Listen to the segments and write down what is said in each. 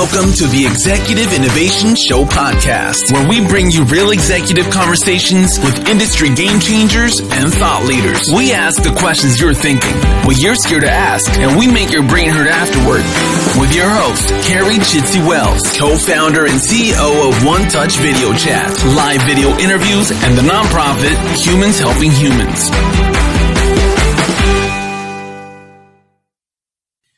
Welcome to the Executive Innovation Show podcast, where we bring you real executive conversations with industry game changers and thought leaders. We ask the questions you're thinking, what you're scared to ask, and we make your brain hurt afterward. With your host, Carrie Chitsey, co-founder and CEO of One Touch Video Chat, live video interviews, and the nonprofit Humans Helping Humans.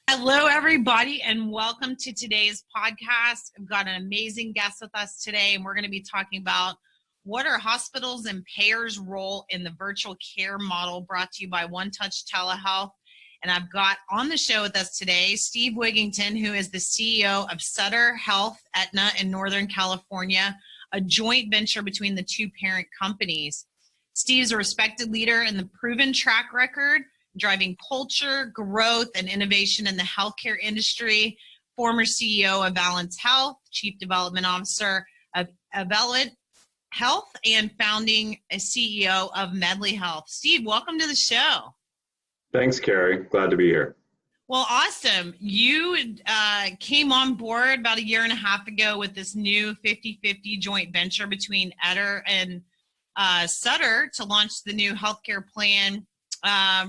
Hello, everybody, and welcome to today's podcast. I've got an amazing guest with us today, and we're going to be talking about what are hospitals and payers' role in the virtual care model, brought to you by One Touch Telehealth. And I've got on the show with us today Steve Wigginton, who is the CEO of Sutter Health, Aetna in Northern California, a joint venture between the two parent companies. Steve's a respected leader in the proven track record driving culture, growth, and innovation in the healthcare industry, former CEO of Valence Health, Chief Development Officer of Evolent Health, and founding a CEO of Medley Health. Steve, welcome to the show. Thanks, Carrie. Glad to be here. Well, awesome. You came on board about a year and a half ago with this new 50-50 joint venture between Aetna and Sutter to launch the new healthcare plan,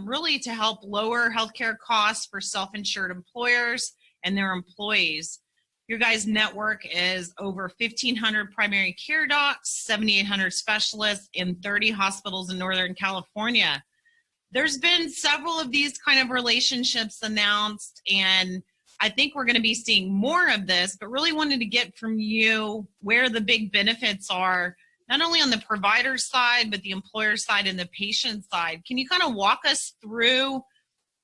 really to help lower healthcare costs for self-insured employers and their employees. Your guys' network is over 1,500 primary care docs, 7,800 specialists, and 30 hospitals in Northern California. There's been several of these kind of relationships announced, and I think we're going to be seeing more of this, but really wanted to get from you where the big benefits are, not only on the provider side, but the employer side and the patient side. Can you kind of walk us through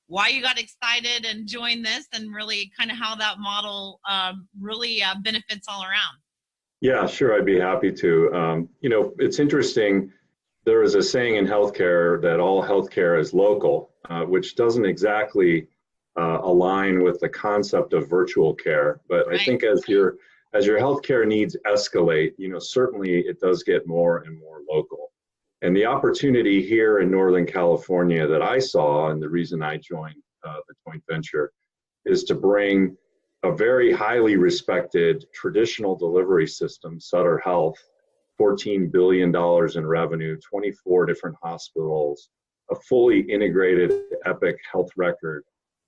why you got excited and joined this, and really kind of how that model really benefits all around? Yeah, sure. I'd be happy to. It's interesting. There is a saying in healthcare that all healthcare is local, which doesn't exactly align with the concept of virtual care. But right. I think as your healthcare needs escalate, certainly it does get more and more local. And the opportunity here in Northern California that I saw, and the reason I joined the joint venture, is to bring a very highly respected traditional delivery system, Sutter Health, $14 billion in revenue, 24 different hospitals, a fully integrated Epic health record.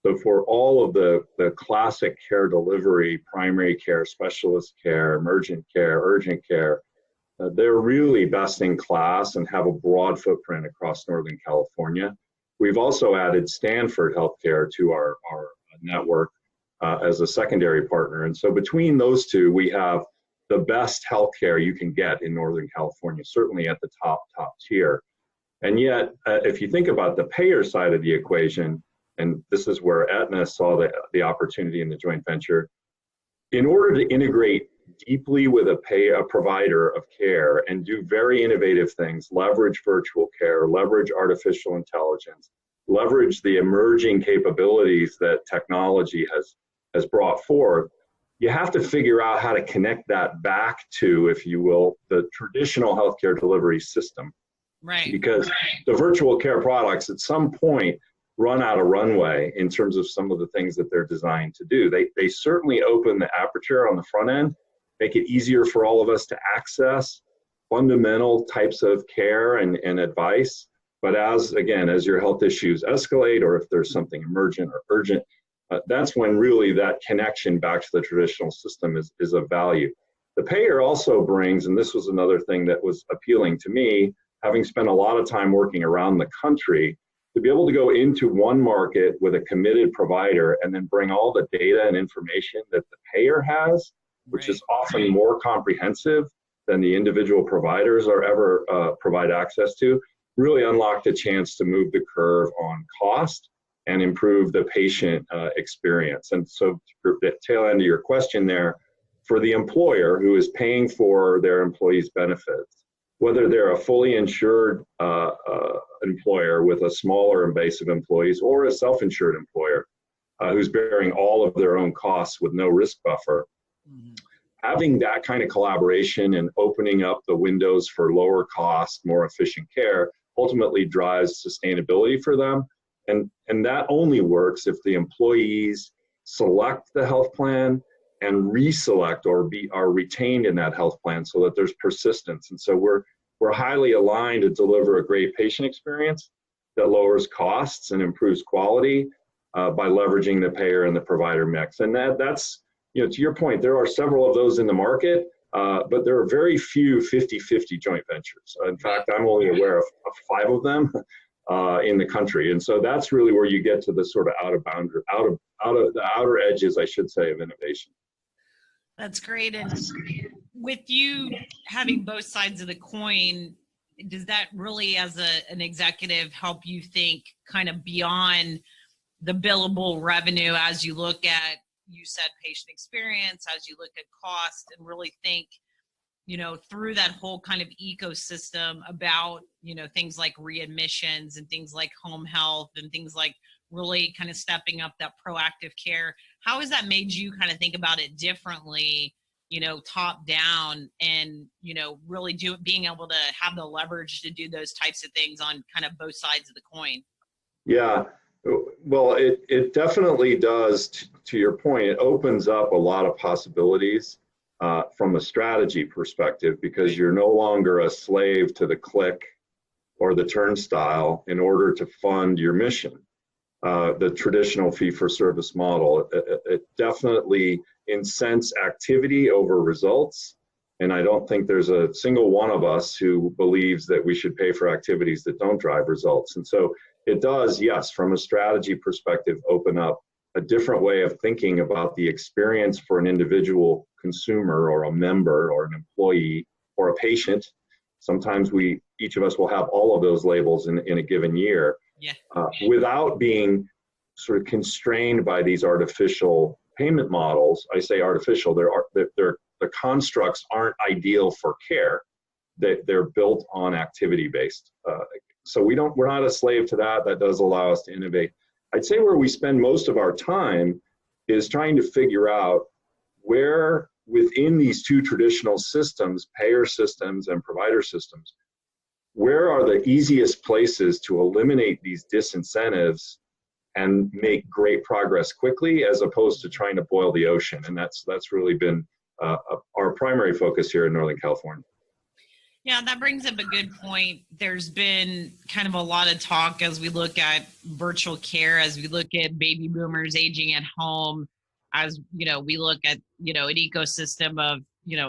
So for all of the classic care delivery, primary care, specialist care, emergent care, urgent care, they're really best in class and have a broad footprint across Northern California. We've also added Stanford Healthcare to our network as a secondary partner. And so between those two, we have the best healthcare you can get in Northern California, certainly at the top tier. And yet, if you think about the payer side of the equation, and this is where Aetna saw the opportunity in the joint venture, in order to integrate deeply with a provider of care and do very innovative things, leverage virtual care, leverage artificial intelligence, leverage the emerging capabilities that technology has brought forth, you have to figure out how to connect that back to, if you will, the traditional healthcare delivery system. Right. Because the virtual care products at some point run out of runway in terms of some of the things that they're designed to do. They certainly open the aperture on the front end, make it easier for all of us to access fundamental types of care and advice. But as your health issues escalate, or if there's something emergent or urgent, that's when really that connection back to the traditional system is of value. The payer also brings, and this was another thing that was appealing to me, having spent a lot of time working around the country, to be able to go into one market with a committed provider and then bring all the data and information that the payer has, which is often more comprehensive than the individual providers are ever provide access to, really unlocked a chance to move the curve on cost and improve the patient experience. And so to the tail end of your question there, for the employer who is paying for their employees' benefits, whether they're a fully insured employer with a smaller and base of employees, or a self-insured employer who's bearing all of their own costs with no risk buffer, having that kind of collaboration and opening up the windows for lower cost, more efficient care ultimately drives sustainability for them. And that only works if the employees select the health plan and reselect or are retained in that health plan so that there's persistence. And so we're highly aligned to deliver a great patient experience that lowers costs and improves quality by leveraging the payer and the provider mix. And that's, to your point, there are several of those in the market, but there are very few 50-50 joint ventures. In fact, I'm only aware of 5 of them in the country. And so that's really where you get to the sort of out of the outer edges, I should say, of innovation. That's great. And with you having both sides of the coin, does that really, as an executive, help you think kind of beyond the billable revenue as you look at, you said, patient experience, as you look at cost, and really think, through that whole kind of ecosystem about, things like readmissions and things like home health and things like really kind of stepping up that proactive care? How has that made you kind of think about it differently, top down, and, really being able to have the leverage to do those types of things on kind of both sides of the coin? Yeah, well, it definitely does. To your point, it opens up a lot of possibilities from a strategy perspective, because you're no longer a slave to the click or the turnstile in order to fund your mission. The traditional fee-for-service model, it definitely incents activity over results. And I don't think there's a single one of us who believes that we should pay for activities that don't drive results. And so it does, yes, from a strategy perspective, open up a different way of thinking about the experience for an individual consumer or a member or an employee or a patient. Sometimes each of us will have all of those labels in a given year. Yeah. Without being sort of constrained by these artificial payment models. I say artificial, the constructs aren't ideal for care. They're built on activity-based. So we're not a slave to that. That does allow us to innovate. I'd say where we spend most of our time is trying to figure out where within these two traditional systems, payer systems and provider systems, where are the easiest places to eliminate these disincentives and make great progress quickly, as opposed to trying to boil the ocean. And that's really been our primary focus here in Northern California. Yeah, that brings up a good point. There's been kind of a lot of talk as we look at virtual care, as we look at baby boomers aging at home, as we look at an ecosystem of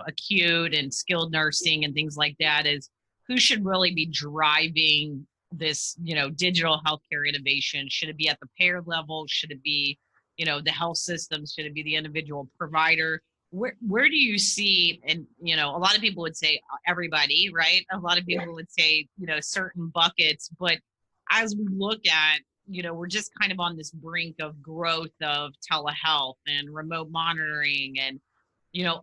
acute and skilled nursing and things like that, is who should really be driving this digital healthcare innovation? Should it be at the payer level? Should it be the health systems? Should it be the individual provider? Where do you see, and a lot of people would say everybody, right? A lot of people would say certain buckets, but as we look at we're just kind of on this brink of growth of telehealth and remote monitoring and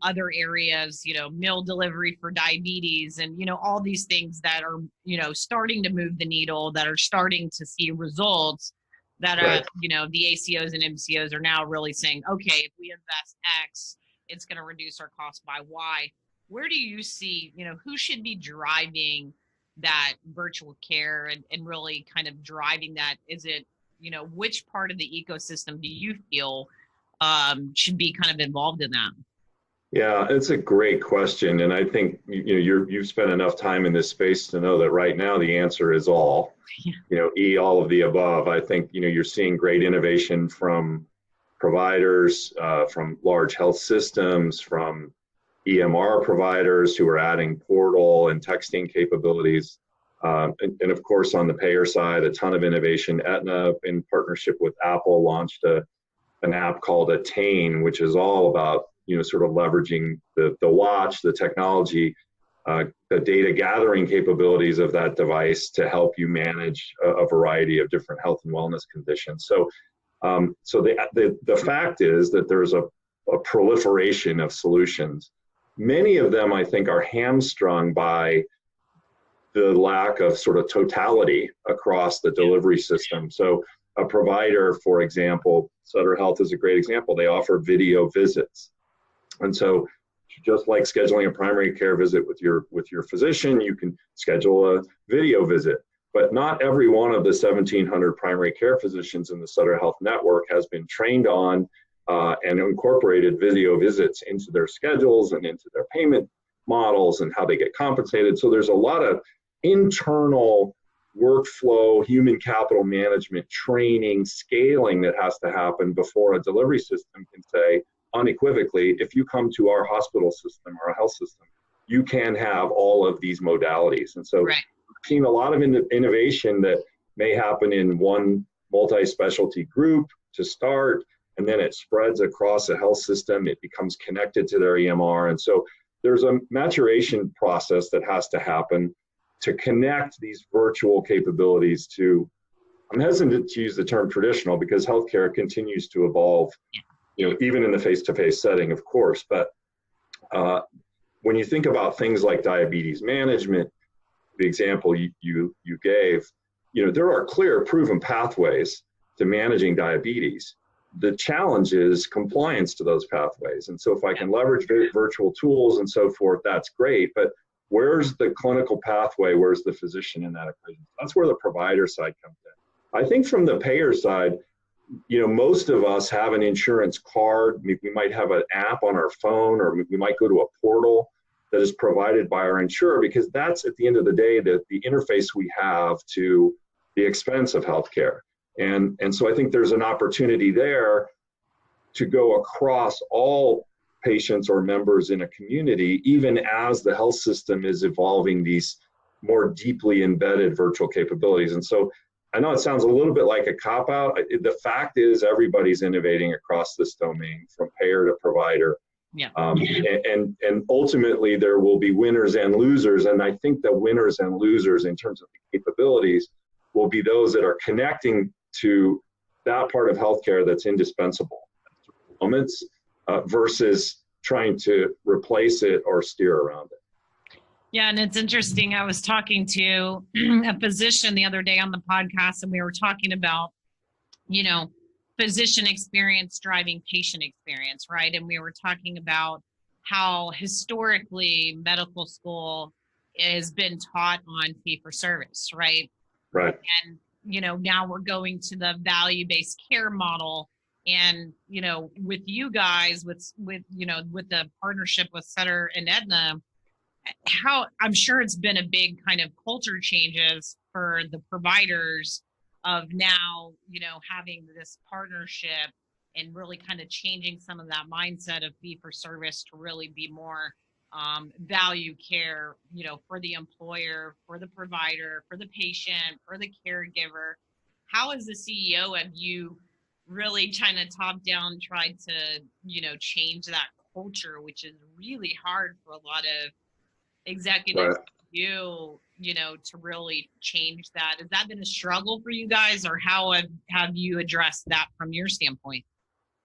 other areas, meal delivery for diabetes and all these things that are starting to move the needle, that are starting to see results, that right. are the ACOs and MCOs are now really saying, okay, if we invest X, it's going to reduce our cost by Y. Where do you see, who should be driving that virtual care and really kind of driving that? Is it, which part of the ecosystem do you feel should be kind of involved in that? Yeah, it's a great question. And I think, you've spent enough time in this space to know that right now the answer is all, all of the above. I think, you're seeing great innovation from providers, from large health systems, from EMR providers who are adding portal and texting capabilities. And of course, on the payer side, a ton of innovation. Aetna, in partnership with Apple, launched an app called Attain, which is all about, sort of leveraging the watch, the technology, the data gathering capabilities of that device to help you manage a variety of different health and wellness conditions. So the fact is that there's a proliferation of solutions. Many of them, I think, are hamstrung by the lack of sort of totality across the delivery system. So a provider, for example, Sutter Health is a great example. They offer video visits. And so just like scheduling a primary care visit with your physician, you can schedule a video visit. But not every one of the 1,700 primary care physicians in the Sutter Health network has been trained on and incorporated video visits into their schedules and into their payment models and how they get compensated. So there's a lot of internal workflow, human capital management, training, scaling that has to happen before a delivery system can say unequivocally, if you come to our hospital system or our health system, you can have all of these modalities. And so right. we've seen a lot of innovation that may happen in one multi-specialty group to start, and then it spreads across a health system. It becomes connected to their EMR. And so there's a maturation process that has to happen to connect these virtual capabilities to, I'm hesitant to use the term traditional because healthcare continues to evolve, even in the face-to-face setting, of course. But when you think about things like diabetes management, the example you gave, there are clear proven pathways to managing diabetes. The challenge is compliance to those pathways. And so if I can leverage virtual tools and so forth, that's great. But where's the clinical pathway? Where's the physician in that equation? That's where the provider side comes in. I think from the payer side, most of us have an insurance card. We might have an app on our phone, or we might go to a portal that is provided by our insurer, because that's at the end of the day the interface we have to the expense of healthcare. And so I think there's an opportunity there to go across all patients or members in a community, even as the health system is evolving these more deeply embedded virtual capabilities. And so I know it sounds a little bit like a cop-out. The fact is everybody's innovating across this domain, from payer to provider. Yeah. And ultimately there will be winners and losers. And I think the winners and losers in terms of the capabilities will be those that are connecting to that part of healthcare that's indispensable moments versus trying to replace it or steer around it. Yeah, and it's interesting. I was talking to a physician the other day on the podcast, and we were talking about, physician experience driving patient experience, right? And we were talking about how historically medical school has been taught on fee-for-service, right? Right. And, now we're going to the value-based care model. And, with you guys, with the partnership with Sutter and Aetna, how I'm sure it's been a big kind of culture changes for the providers of now, having this partnership and really kind of changing some of that mindset of fee for service to really be more value care, for the employer, for the provider, for the patient, for the caregiver. How as the CEO have you really kind of top down tried to, change that culture, which is really hard for a lot of executives to do, to really change that? Has that been a struggle for you guys, or how have you addressed that from your standpoint?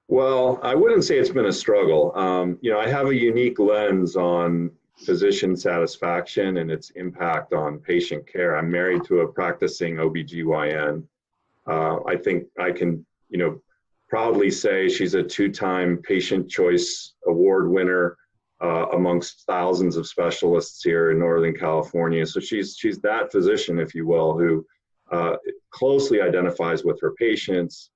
Well, I wouldn't say it's been a struggle. I have a unique lens on physician satisfaction and its impact on patient care. I'm married to a practicing OBGYN. I think I can, proudly say she's a 2-time Patient Choice Award winner amongst thousands of specialists here in Northern California. So she's that physician, if you will, who closely identifies with her patients,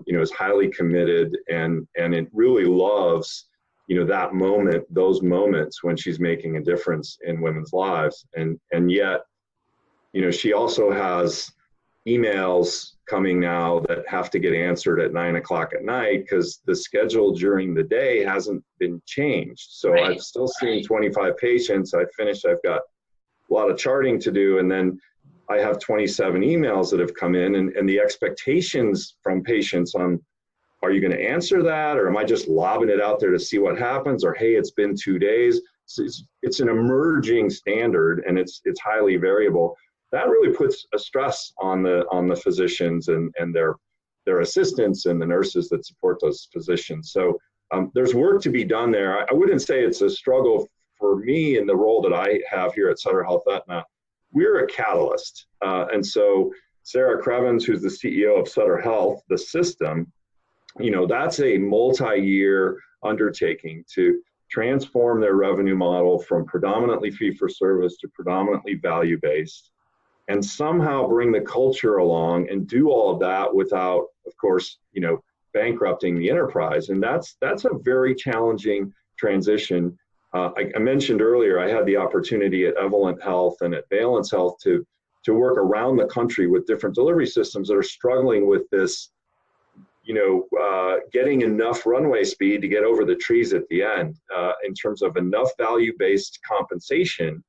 is highly committed, and it really loves, those moments when she's making a difference in women's lives. And yet, she also has emails coming now that have to get answered at 9 o'clock at night because the schedule during the day hasn't been changed. So right. I've still seen 25 patients. I've got a lot of charting to do. And then I have 27 emails that have come in, and the expectations from patients on, are you going to answer that? Or am I just lobbing it out there to see what happens? Or, hey, it's been 2 days. So it's an emerging standard, and it's highly variable. That really puts a stress on the physicians and their assistants and the nurses that support those physicians. So there's work to be done there. I wouldn't say it's a struggle for me in the role that I have here at Sutter Health Aetna. We're a catalyst. And so Sarah Crevens, who's the CEO of Sutter Health, the system, that's a multi-year undertaking to transform their revenue model from predominantly fee-for-service to predominantly value-based, and somehow bring the culture along and do all of that without, of course, bankrupting the enterprise. And that's a very challenging transition. I mentioned earlier, I had the opportunity at Evolent Health and at Valence Health to work around the country with different delivery systems that are struggling with this, getting enough runway speed to get over the trees at the end in terms of enough value-based compensation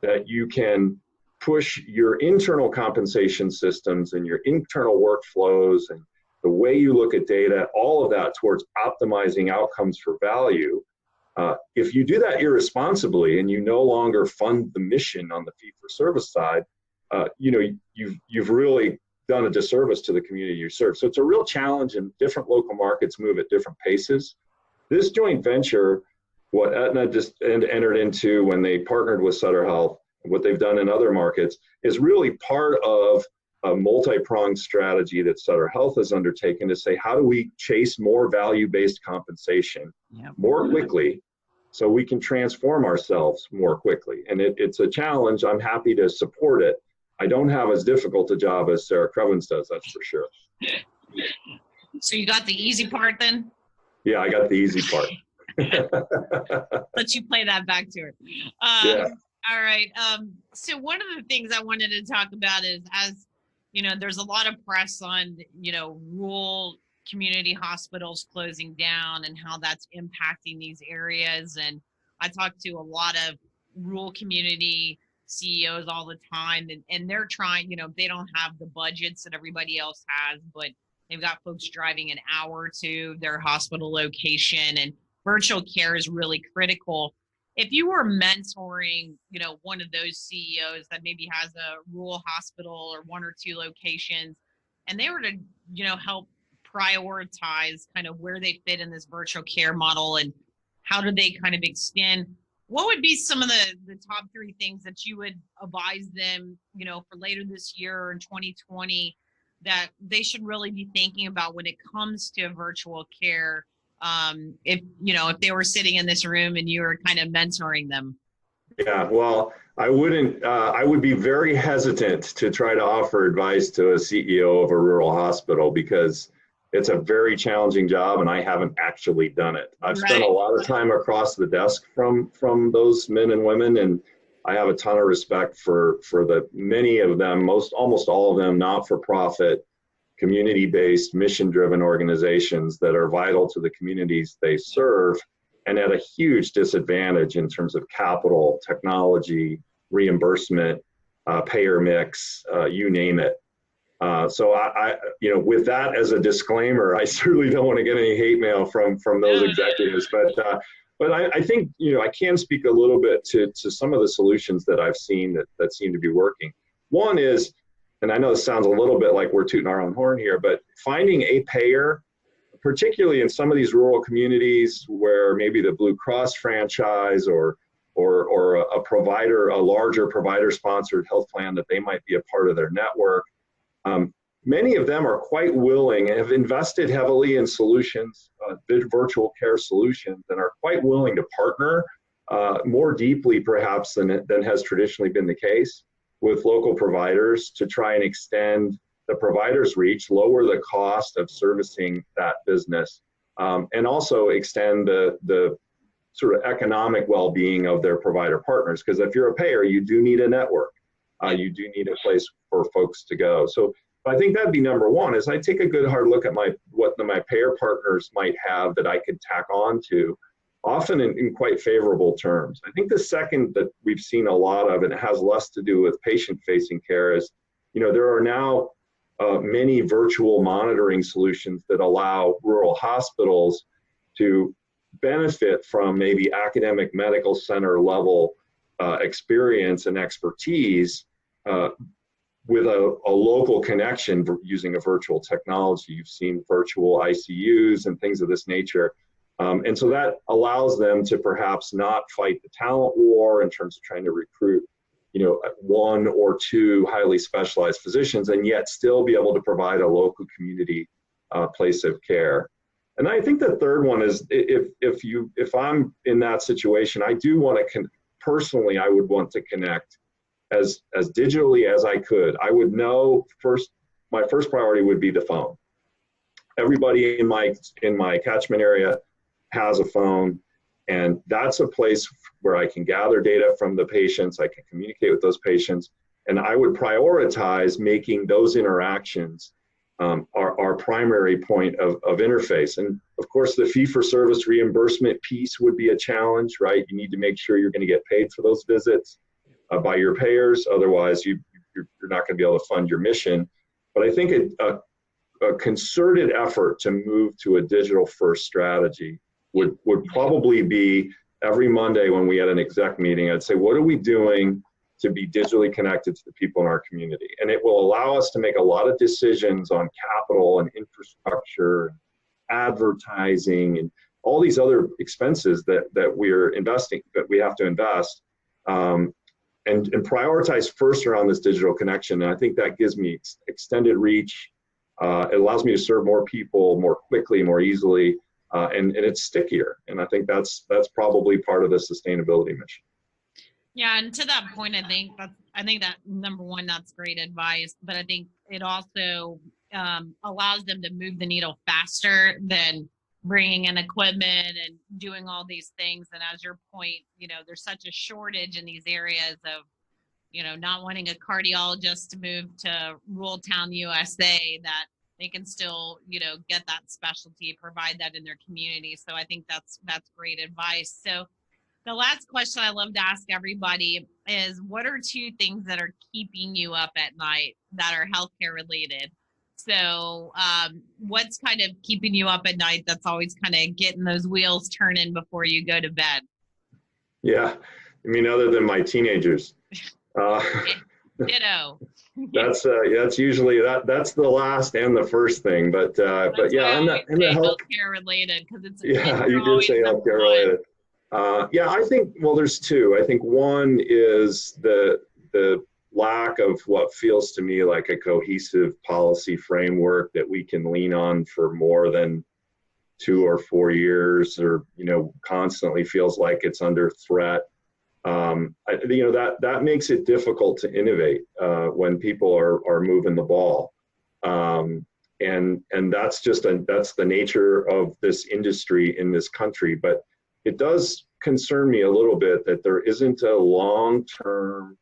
that you can push your internal compensation systems and your internal workflows and the way you look at data, all of that towards optimizing outcomes for value. If you do that irresponsibly and you no longer fund the mission on the fee-for-service side, you've really done a disservice to the community you serve. So it's a real challenge, and different local markets move at different paces. This joint venture, what Aetna just entered into when they partnered with Sutter Health, what they've done in other markets, is really part of a multi-pronged strategy that Sutter Health has undertaken to say, how do we chase more value-based compensation more quickly so we can transform ourselves more quickly? And it's a challenge. I'm happy to support it. I don't have as difficult a job as Sarah Crevens does, that's for sure. So you got the easy part then? Yeah, I got the easy part. Let you play that back to her. Yeah. All right. So one of the things I wanted to talk about is, as there's a lot of press on, rural community hospitals closing down and how that's impacting these areas. And I talk to a lot of rural community CEOs all the time, and they're trying, they don't have the budgets that everybody else has, but they've got folks driving an hour to their hospital location, and virtual care is really critical. If you were mentoring, one of those CEOs that maybe has a rural hospital or one or two locations, and they were to, help prioritize kind of where they fit in this virtual care model and how do they kind of extend, what would be some of the top three things that you would advise them, for later this year or in 2020 that they should really be thinking about when it comes to virtual care? If they were sitting in this room and you were kind of mentoring them? Yeah, well, I would be very hesitant to try to offer advice to a CEO of a rural hospital because it's a very challenging job and I haven't actually done it. I've spent a lot of time across the desk from those men and women, and I have a ton of respect for the many of them, almost all of them, not-for-profit, community-based, mission-driven organizations that are vital to the communities they serve and at a huge disadvantage in terms of capital, technology, reimbursement, payer mix, you name it. So I with that as a disclaimer, I certainly don't want to get any hate mail from those executives, but I think, I can speak a little bit to some of the solutions that I've seen that seem to be working. One is, and I know this sounds a little bit like we're tooting our own horn here, but finding a payer, particularly in some of these rural communities where maybe the Blue Cross franchise or a provider, a larger provider-sponsored health plan that they might be a part of their network. Many of them are quite willing and have invested heavily in solutions, virtual care solutions, and are quite willing to partner more deeply perhaps than has traditionally been the case with local providers to try and extend the provider's reach, lower the cost of servicing that business, and also extend the sort of economic well-being of their provider partners. Because if you're a payer, you do need a network. You do need a place for folks to go. So I think that'd be number one, is I take a good hard look at what my payer partners might have that I could tack on to, often in quite favorable terms. I think the second that we've seen a lot of, and it has less to do with patient-facing care, is, there are now many virtual monitoring solutions that allow rural hospitals to benefit from maybe academic medical center level experience and expertise with a local connection using a virtual technology. You've seen virtual ICUs and things of this nature. And so that allows them to perhaps not fight the talent war in terms of trying to recruit, one or two highly specialized physicians, and yet still be able to provide a local community place of care. And I think the third one is, if I'm in that situation, I do want to personally, I would want to connect as digitally as I could. I would know my first priority would be the phone. everybody in my catchment area has a phone, and that's a place where I can gather data from the patients. I can communicate with those patients, and I would prioritize making those interactions our primary point of interface. And of course, the fee-for-service reimbursement piece would be a challenge, right? You need to make sure you're going to get paid for those visits by your payers. Otherwise, you're not going to be able to fund your mission. But I think a concerted effort to move to a digital-first strategy would probably be every Monday when we had an exec meeting, I'd say, what are we doing to be digitally connected to the people in our community? And it will allow us to make a lot of decisions on capital and infrastructure, advertising, and all these other expenses that we're investing, that we have to invest, and prioritize first around this digital connection. And I think that gives me extended reach. It allows me to serve more people more quickly, more easily, and it's stickier. And I think that's probably part of the sustainability mission. Yeah, and to that point, I think that number one, that's great advice. But I think it also allows them to move the needle faster than bringing in equipment and doing all these things. And as your point, there's such a shortage in these areas of, not wanting a cardiologist to move to rural town USA, that they can still, get that specialty, provide that in their community. So I think that's great advice. So the last question I love to ask everybody is, what are two things that are keeping you up at night that are healthcare related? So what's kind of keeping you up at night that's always kind of getting those wheels turning before you go to bed? Yeah, I mean, other than my teenagers. Ditto. That's usually that's the last and the first thing, but yeah, in the healthcare related, because it's you did say healthcare related. Yeah, I think, well, there's two. I think one is the lack of what feels to me like a cohesive policy framework that we can lean on for more than 2 or 4 years, or constantly feels like it's under threat. That makes it difficult to innovate when people are moving the ball, and that's the nature of this industry in this country. But it does concern me a little bit that there isn't a long-term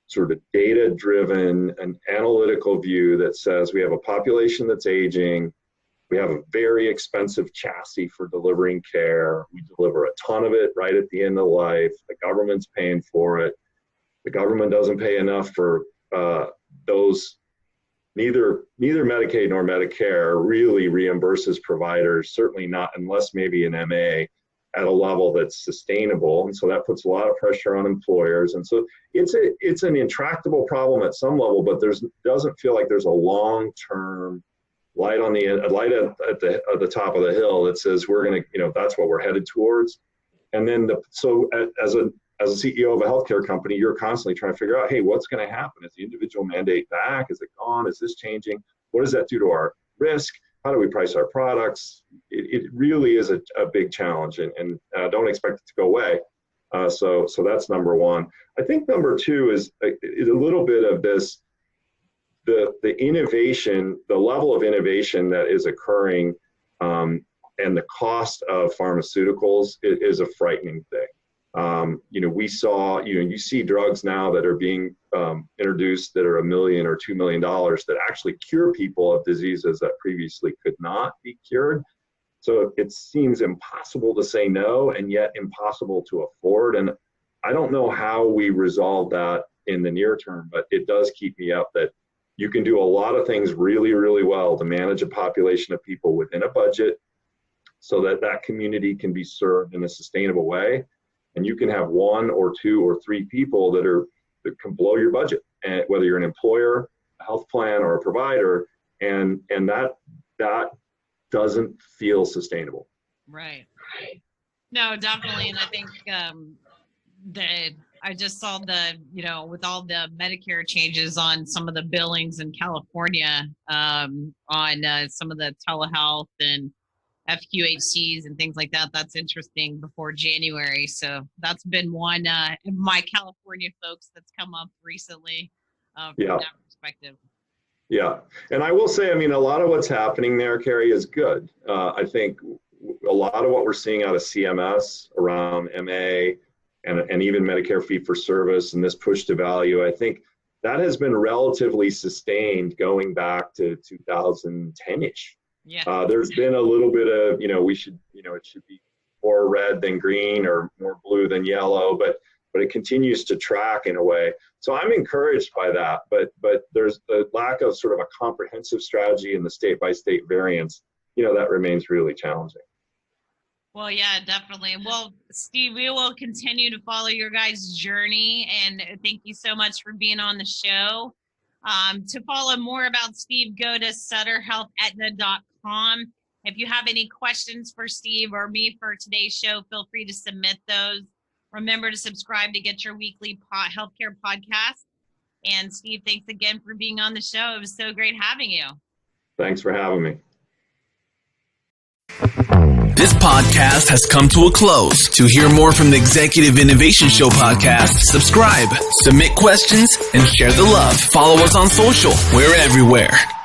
sort of data-driven and analytical view that says we have a population that's aging, we have a very expensive chassis for delivering care, we deliver a ton of it right at the end of life, the government's paying for it, the government doesn't pay enough for those. Neither Medicaid nor Medicare really reimburses providers, certainly not unless maybe an MA, at a level that's sustainable. And so that puts a lot of pressure on employers. And so it's an intractable problem at some level, but doesn't feel like there's a long-term light at the top of the hill that says we're going to, that's what we're headed towards. And then as a CEO of a healthcare company, you're constantly trying to figure out, hey, what's going to happen? Is the individual mandate back? Is it gone? Is this changing? What does that do to our risk? How do we price our products? It really is a big challenge, and don't expect it to go away. So that's number one. I think number two is a little bit of this, the innovation, the level of innovation that is occurring, and the cost of pharmaceuticals is a frightening thing. We saw, you see drugs now that are being introduced that are $1 million or $2 million that actually cure people of diseases that previously could not be cured. So it seems impossible to say no, and yet impossible to afford. And I don't know how we resolve that in the near term, but it does keep me up that you can do a lot of things really, really well to manage a population of people within a budget so that community can be served in a sustainable way. And you can have 1 or 2 or 3 people that can blow your budget, and whether you're an employer, a health plan, or a provider, and that doesn't feel sustainable. Right. No, definitely. And I think I just saw with all the Medicare changes on some of the billings in California, on some of the telehealth and FQHCs and things like that. That's interesting before January. So that's been one of my California folks that's come up recently from that perspective. Yeah. And I will say, I mean, a lot of what's happening there, Carrie, is good. I think a lot of what we're seeing out of CMS around MA and even Medicare fee for service and this push to value, I think that has been relatively sustained going back to 2010-ish. Yeah. There's been a little bit of, it should be more red than green or more blue than yellow, but it continues to track in a way. So I'm encouraged by that, but there's the lack of sort of a comprehensive strategy in the state-by-state variance, that remains really challenging. Well, yeah, definitely. Well, Steve, we will continue to follow your guys' journey, and thank you so much for being on the show. To follow more about Steve, go to SutterHealthAetna.com. If you have any questions for Steve or me for today's show, feel free to submit those. Remember to subscribe to get your weekly healthcare podcast. And Steve, thanks again for being on the show. It was so great having you. Thanks for having me. This podcast has come to a close. To hear more from the Executive Innovation Show podcast, subscribe, submit questions, and share the love. Follow us on social. We're everywhere.